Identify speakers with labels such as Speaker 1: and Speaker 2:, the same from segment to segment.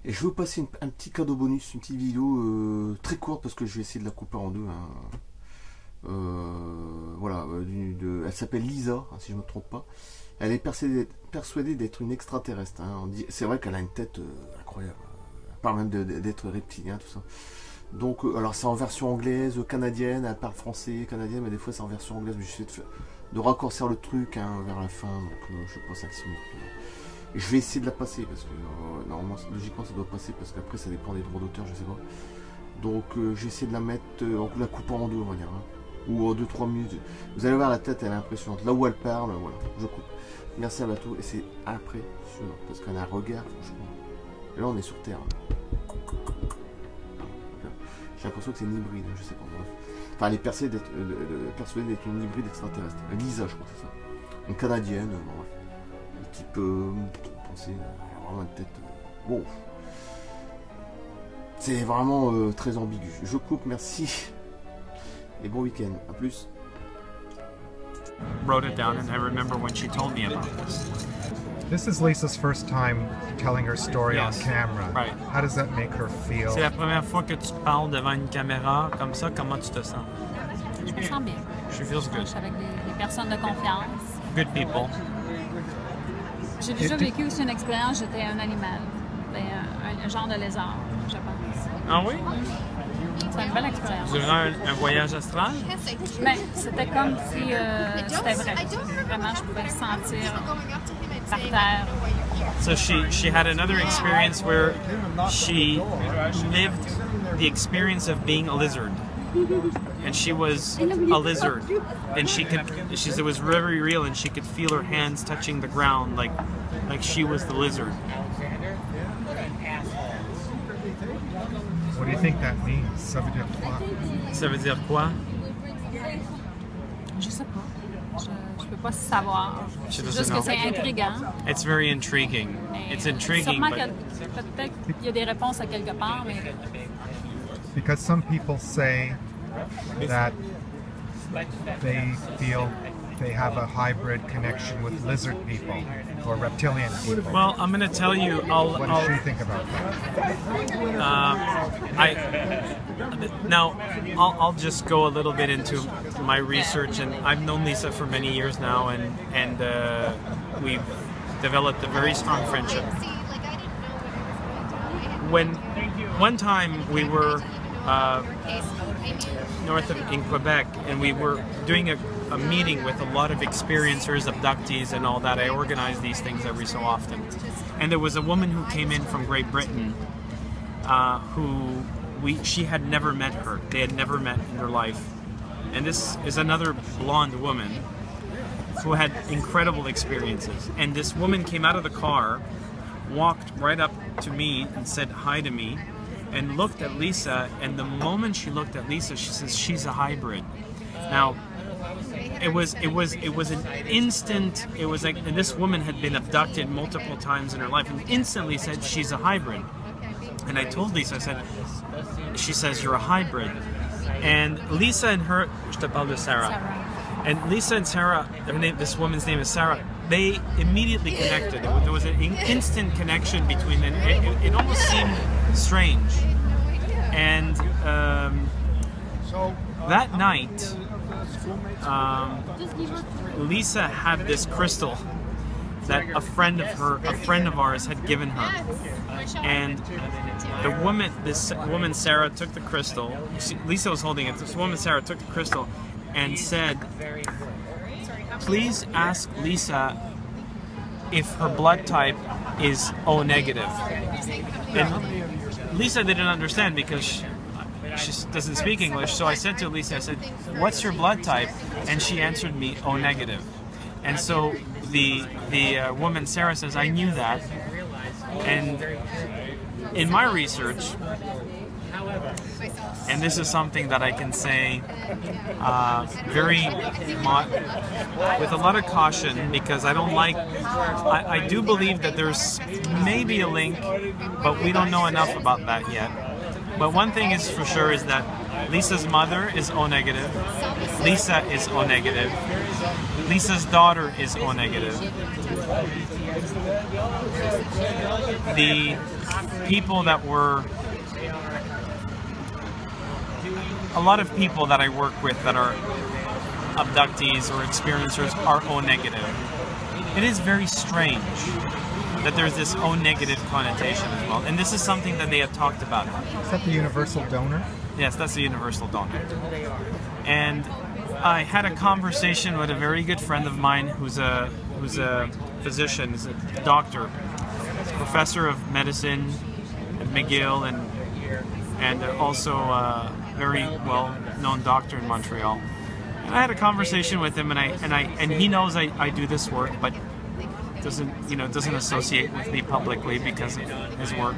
Speaker 1: Et je vais vous passer un petit cadeau bonus, une petite vidéo très courte parce que je vais essayer de la couper en deux. Hein. Voilà, elle s'appelle Lisa, hein, si je ne me trompe pas. Elle est persuadée d'être une extraterrestre. Hein. C'est vrai qu'elle a une tête incroyable. Elle parle même d'être reptilien, tout ça. Donc, alors c'est en version anglaise, canadienne. Elle parle français, canadienne, mais des fois c'est en version anglaise. Mais j'essaie de raccourcir le truc hein, vers la fin. Donc, je sais pas, 5-6 minutes. Et je vais essayer de la passer parce que normalement, logiquement, ça doit passer parce qu'après ça dépend des droits d'auteur, je sais pas. Donc, j'ai essayé de la mettre, la couper en deux, on va dire. Hein. Ou en 2-3 minutes. Vous allez voir, la tête, elle est impressionnante. Là où elle parle, voilà, je coupe. Merci à Bateau. Et c'est impressionnant. Parce qu'on a un regard, franchement. Et là, on est sur Terre. J'ai l'impression que c'est une hybride, je sais pas. Bref. Enfin, elle est persuadée d'être une hybride extraterrestre. Lisa, je crois que c'est ça. Une canadienne, bref. Un type, pensez, elle a vraiment une tête. Wow. C'est vraiment très ambigu. Je coupe, merci. Et bon week-end. À plus.
Speaker 2: Wrote it down, and I remember when she told me about this.
Speaker 3: This is Lisa's first time telling her story on camera.
Speaker 2: Right.
Speaker 3: How does that make her feel?
Speaker 2: C'est la première fois que tu parles devant une caméra comme ça. Comment tu te sens?
Speaker 4: Je me sens bien.
Speaker 2: She feels good.
Speaker 4: Je suis avec des personnes de confiance.
Speaker 2: Good people.
Speaker 4: J'ai déjà vécu aussi une expérience, j'étais un animal. Un genre de lézard, je pense.
Speaker 2: Ah oui?
Speaker 4: C'était une belle expérience.
Speaker 2: Durant un voyage astral?
Speaker 4: Ben, c'était comme si c'était vrai. Vraiment, je pouvais le sentir par terre.
Speaker 2: So she had another experience where she lived the experience of being a lizard. And she was a lizard. And she said it was very real and she could feel her hands touching the ground like she was the lizard.
Speaker 3: What do you think that means? Ça veut dire quoi?
Speaker 2: Ça veut dire quoi?
Speaker 4: Je sais pas. Je peux pas savoir. C'est juste que c'est intriguant.
Speaker 2: It's very intriguing. It's intriguing.
Speaker 4: Sûrement peut-être qu'il y a des réponses à quelque part, mais...
Speaker 3: Because some people say that they feel they have a hybrid connection with lizard people or reptilian people.
Speaker 2: Well, I'm going to tell you.
Speaker 3: What does she think about that?
Speaker 2: I'll just go a little bit into my research, and I've known Lisa for many years now, and we've developed a very strong friendship. One time we were in Quebec, and we were doing a meeting with a lot of experiencers, abductees, and all that. I organize these things every so often. And there was a woman who came in from Great Britain she had never met her. They had never met in their life. And this is another blonde woman who had incredible experiences. And this woman came out of the car, walked right up to me and said hi to me, and looked at Lisa, and the moment she looked at Lisa, she says, she's a hybrid. Now, it was an instant, it was like, and this woman had been abducted multiple times in her life, and instantly said, she's a hybrid. And I told Lisa, I said, she says, you're a hybrid. And Lisa and her, je te parle de Sarah. And Lisa and Sarah, this woman's name is Sarah, they immediately connected. There was an instant connection between them. It almost seemed strange. And that night, Lisa had this crystal that a friend of ours had given her. And this woman Sarah took the crystal. Lisa was holding it. This woman Sarah took the crystal and said, please ask Lisa if her blood type is O negative. And Lisa didn't understand because she doesn't speak English, so I said to Lisa, I said, what's your blood type? And she answered me, O negative. And so the woman Sarah says, I knew that. And in my research, and this is something that I can say with a lot of caution, because I don't like, I do believe that there's maybe a link, but we don't know enough about that yet. But one thing is for sure is that Lisa's mother is O negative, Lisa is O negative, Lisa's daughter is O negative. The people that were, a lot of people that I work with that are abductees or experiencers are O negative. It is very strange that there's this O negative connotation as well. And this is something that they have talked about.
Speaker 3: Is that the universal donor?
Speaker 2: Yes, that's the universal donor. And I had a conversation with a very good friend of mine who's a physician, he's a doctor, he's a professor of medicine at McGill, and also a very well-known doctor in Montreal. And I had a conversation with him, and he knows I do this work, but doesn't associate with me publicly because of his work.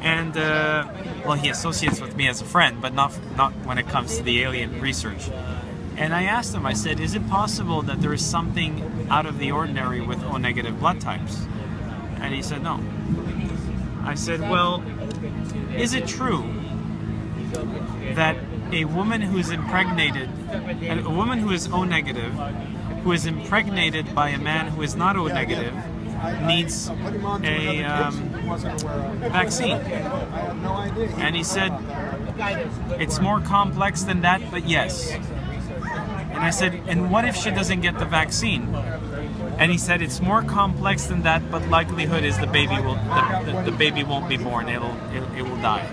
Speaker 2: And he associates with me as a friend, but not when it comes to the alien research. And I asked him, I said, is it possible that there is something out of the ordinary with O negative blood types? And he said, no. I said, well, is it true that a woman who is impregnated, a woman who is O negative, who is impregnated by a man who is not O negative, needs a vaccine? And he said, it's more complex than that, but yes. And I said, and what if she doesn't get the vaccine? And he said, it's more complex than that, but likelihood is the baby won't be born. It will die.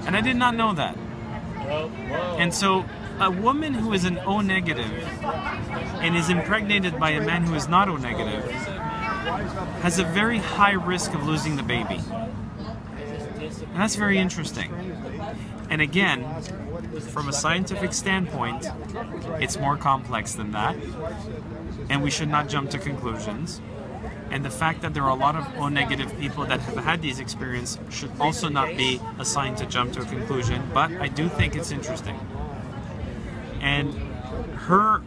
Speaker 2: And I did not know that. And so a woman who is an O negative and is impregnated by a man who is not O negative has a very high risk of losing the baby. And that's very interesting. And again, from a scientific standpoint, it's more complex than that. And we should not jump to conclusions. And the fact that there are a lot of O negative people that have had these experiences should also not be a sign to jump to a conclusion. But I do think it's interesting. And her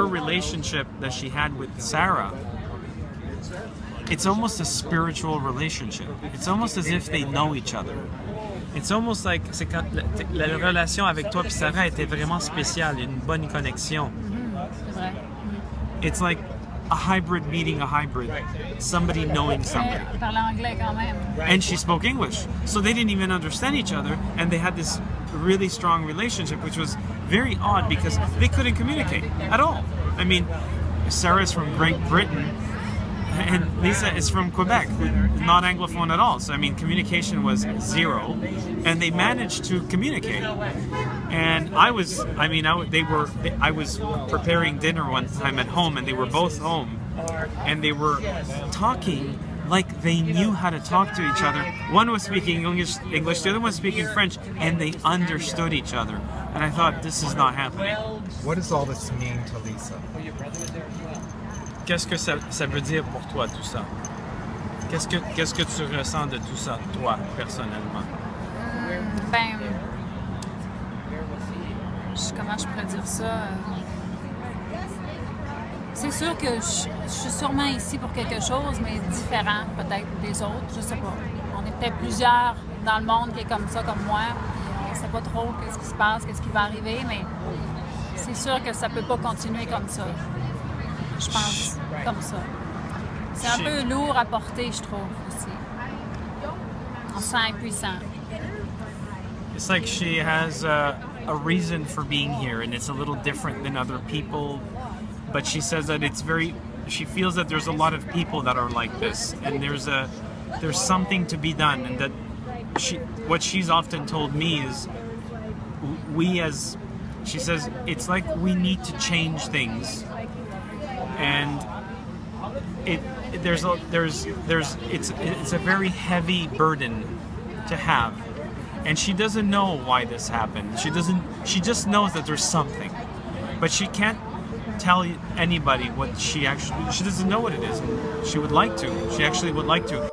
Speaker 2: relationship that she had with Sarah, it's almost a spiritual relationship. It's almost as if they know each other. It's almost like c'est quand la relation avec toi et Sarah était vraiment spéciale, une bonne connexion. It's like a hybrid meeting a hybrid, somebody knowing somebody. And she spoke English, so they didn't even understand each other, and they had this really strong relationship, which was very odd because they couldn't communicate at all. I mean, Sarah's from Great Britain, and Lisa is from Quebec, not Anglophone at all. So I mean, communication was zero, and they managed to communicate. And I was preparing dinner one time at home, and they were both home, and they were talking like they knew how to talk to each other. One was speaking English, the other one was speaking French, and they understood each other. And I thought, this is not happening.
Speaker 3: What does all this mean to Lisa?
Speaker 2: Qu'est-ce que ça veut dire pour toi tout ça? Qu'est-ce que tu ressens de tout ça, toi, personnellement?
Speaker 4: Comment je pourrais dire ça? C'est sûr que je suis sûrement ici pour quelque chose, mais différent peut-être des autres, je sais pas. On est peut-être plusieurs dans le monde qui est comme ça, comme moi, puis on sait pas trop qu'est-ce qui se passe, qu'est-ce qui va arriver, mais c'est sûr que ça peut pas continuer comme ça. Je pense, comme ça. C'est un peu lourd à porter, je trouve, aussi. On se sent impuissant.
Speaker 2: It's like she has a reason for being here, and it's a little different than other people. But she says that she feels that there's a lot of people that are like this, and there's something to be done, and that what she's often told me is she says, it's like we need to change things. And it's a very heavy burden to have, and she doesn't know why this happened. She just knows that there's something, but she can't tell anybody what she doesn't know what it is. She would like to. She actually would like to.